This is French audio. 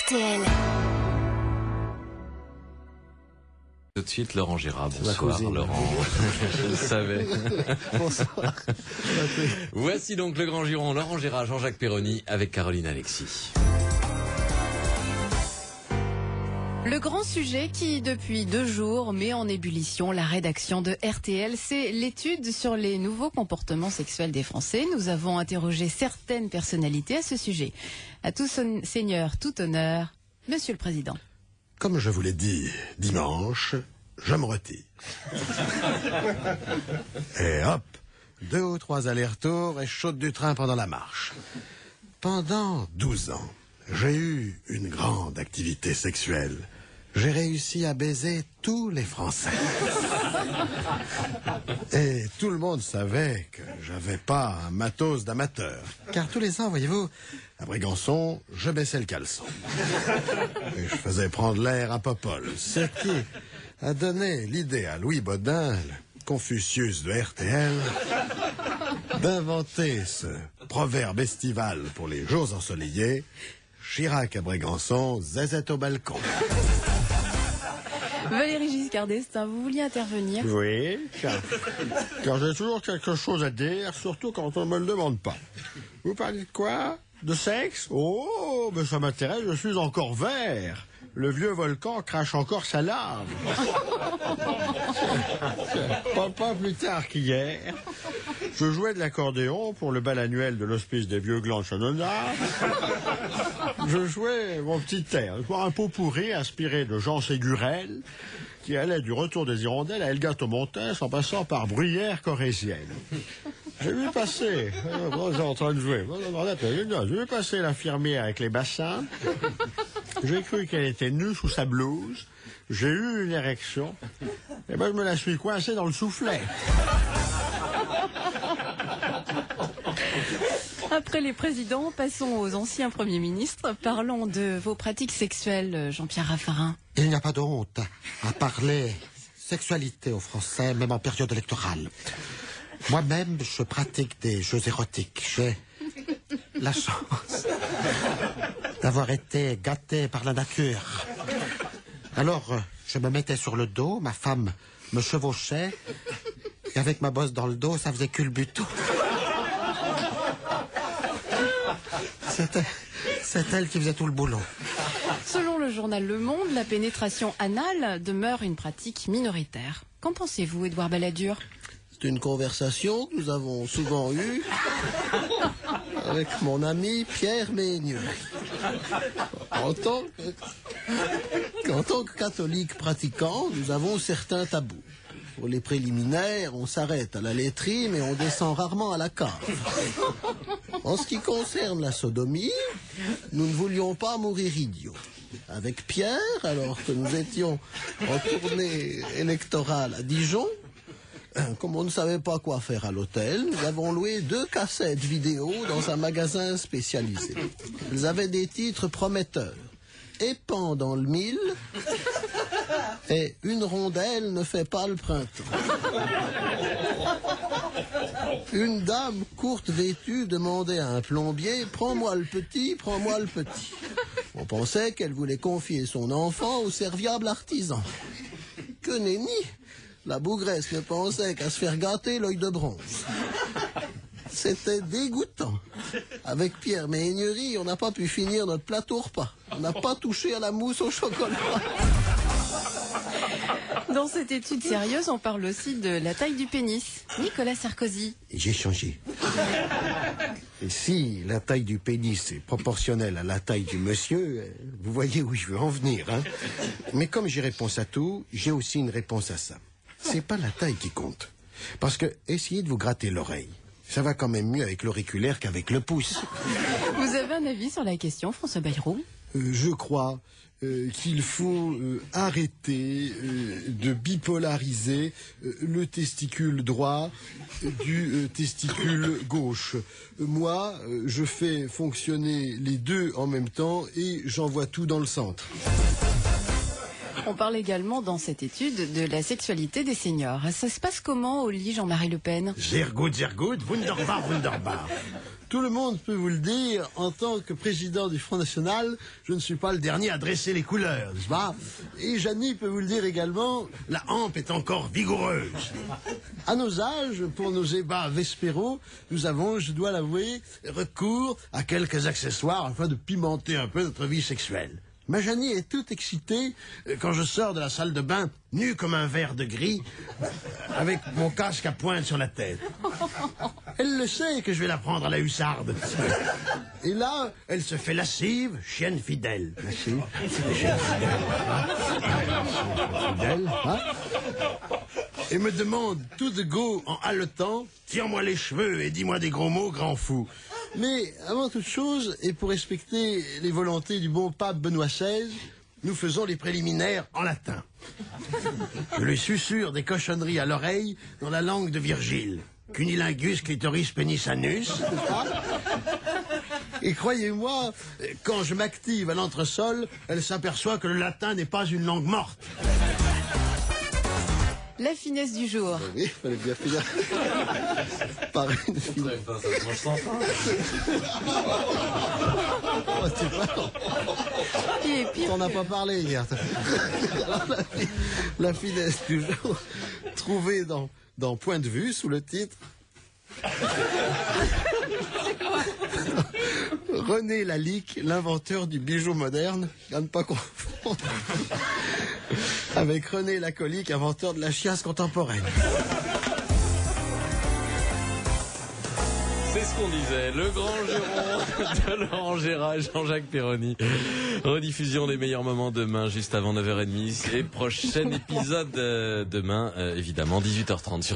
RTL. Tout de suite, Laurent Gérard. Bonsoir, Laurent. Je le savais. Bonsoir. Voici donc le Grand Giron, Laurent Gérard, Jean-Jacques Perroni avec Caroline Alexis. Le grand sujet qui, depuis 2 jours, met en ébullition la rédaction de RTL, c'est l'étude sur les nouveaux comportements sexuels des Français. Nous avons interrogé certaines personnalités à ce sujet. À tout seigneur, tout honneur, Monsieur le Président. Comme je vous l'ai dit dimanche, je me retire. Et hop, 2 ou 3 allers-retours et chaude du train pendant la marche. Pendant 12 ans, j'ai eu une grande activité sexuelle. J'ai réussi à baiser tous les Français. Et tout le monde savait que j'avais pas un matos d'amateur. Car tous les ans, voyez-vous, à Brégançon, je baissais le caleçon. Et je faisais prendre l'air à Popol. Ce qui a donné l'idée à Louis Baudin, le Confucius de RTL, d'inventer ce proverbe estival pour les jours ensoleillés. Chirac à Brégançon, zézette au balcon. Valéry Giscard d'Estaing, vous vouliez intervenir? Oui, car j'ai toujours quelque chose à dire, surtout quand on ne me le demande pas. Vous parlez de quoi? De sexe? Oh, mais ça m'intéresse, je suis encore vert. Le vieux volcan crache encore sa lave. Pas plus tard qu'hier, je jouais de l'accordéon pour le bal annuel de l'hospice des vieux glands de Chanona. Je jouais mon petit air, un pot pourri inspiré de Jean Ségurel, qui allait du Retour des Hirondelles à Elgato-Montès en passant par Bruyères corrézienne. J'ai vu passer, j'ai en train de jouer, j'ai vu passer l'infirmière avec les bassins. J'ai cru qu'elle était nue sous sa blouse. J'ai eu une érection. Et ben je me la suis coincée dans le soufflet. Après les présidents, passons aux anciens premiers ministres. Parlons de vos pratiques sexuelles, Jean-Pierre Raffarin. Il n'y a pas de honte à parler sexualité aux Français, même en période électorale. Moi-même, je pratique des jeux érotiques. J'ai la chance d'avoir été gâté par la nature. Alors, je me mettais sur le dos, ma femme me chevauchait, et avec ma bosse dans le dos, ça faisait culbuto. C'est elle qui faisait tout le boulot. Selon le journal Le Monde, la pénétration anale demeure une pratique minoritaire. Qu'en pensez-vous, Édouard Balladur? C'est une conversation que nous avons souvent eue avec mon ami Pierre Ménieux. En tant que catholique pratiquant, nous avons certains tabous. Pour les préliminaires, on s'arrête à la laiterie, mais on descend rarement à la cave. En ce qui concerne la sodomie, nous ne voulions pas mourir idiots. Avec Pierre, alors que nous étions en tournée électorale à Dijon, comme on ne savait pas quoi faire à l'hôtel, nous avons loué 2 cassettes vidéo dans un magasin spécialisé. Elles avaient des titres prometteurs. Épand dans le mille et Une rondelle ne fait pas le printemps. Une dame courte vêtue demandait à un plombier « Prends-moi le petit, prends-moi le petit ». On pensait qu'elle voulait confier son enfant au serviable artisan. Que nenni! La bougresse ne pensait qu'à se faire gâter l'œil de bronze. C'était dégoûtant. Avec Pierre Méhaignerie, on n'a pas pu finir notre plateau repas. On n'a pas touché à la mousse au chocolat. Dans cette étude sérieuse, on parle aussi de la taille du pénis. Nicolas Sarkozy. J'ai changé. Et si la taille du pénis est proportionnelle à la taille du monsieur, vous voyez où je veux en venir, hein? Mais comme j'ai réponse à tout, j'ai aussi une réponse à ça. C'est pas la taille qui compte. Parce que essayez de vous gratter l'oreille. Ça va quand même mieux avec l'auriculaire qu'avec le pouce. Vous avez un avis sur la question, François Bayrou? Je crois qu'il faut arrêter de bipolariser le testicule droit du testicule gauche. Moi, je fais fonctionner les deux en même temps et j'envoie tout dans le centre. On parle également dans cette étude de la sexualité des seniors. Ça se passe comment au lit, Jean-Marie Le Pen? Sehr gut, wunderbar, wunderbar. Tout le monde peut vous le dire, en tant que président du Front National, je ne suis pas le dernier à dresser les couleurs, n'est-ce pas? Et Jeannie peut vous le dire également, la hampe est encore vigoureuse. À nos âges, pour nos ébats vespéraux, nous avons, je dois l'avouer, recours à quelques accessoires afin de pimenter un peu notre vie sexuelle. Ma Jeannie est toute excitée quand je sors de la salle de bain, nu comme un verre de gris, avec mon casque à pointe sur la tête. Elle le sait que je vais la prendre à la hussarde. Et là, elle se fait lascive, chienne fidèle. Lascive, chienne fidèle, hein? Et me demande tout de go en haletant, tire-moi les cheveux et dis-moi des gros mots, grand fou. Mais avant toute chose, et pour respecter les volontés du bon pape Benoît XVI, nous faisons les préliminaires en latin. Je lui susurre des cochonneries à l'oreille dans la langue de Virgile. Cunilingus clitoris penis anus. Et croyez-moi, quand je m'active à l'entresol, elle s'aperçoit que le latin n'est pas une langue morte. La finesse du jour. Oui, il fallait bien finir par une finesse. Ça se mange sans fin. Oh, c'est pas... Qui est pire On n'a que- pas parlé hier. Alors, la finesse du jour, trouvée dans Point de vue, sous le titre René Lalique, l'inventeur du bijou moderne, à ne pas confondre avec René Lacolique, inventeur de la chiasse contemporaine. C'est ce qu'on disait, le grand juron de Laurent Gérard et Jean-Jacques Perroni. Rediffusion des meilleurs moments demain, juste avant 9h30. Et prochain épisode demain, évidemment, 18h30 sur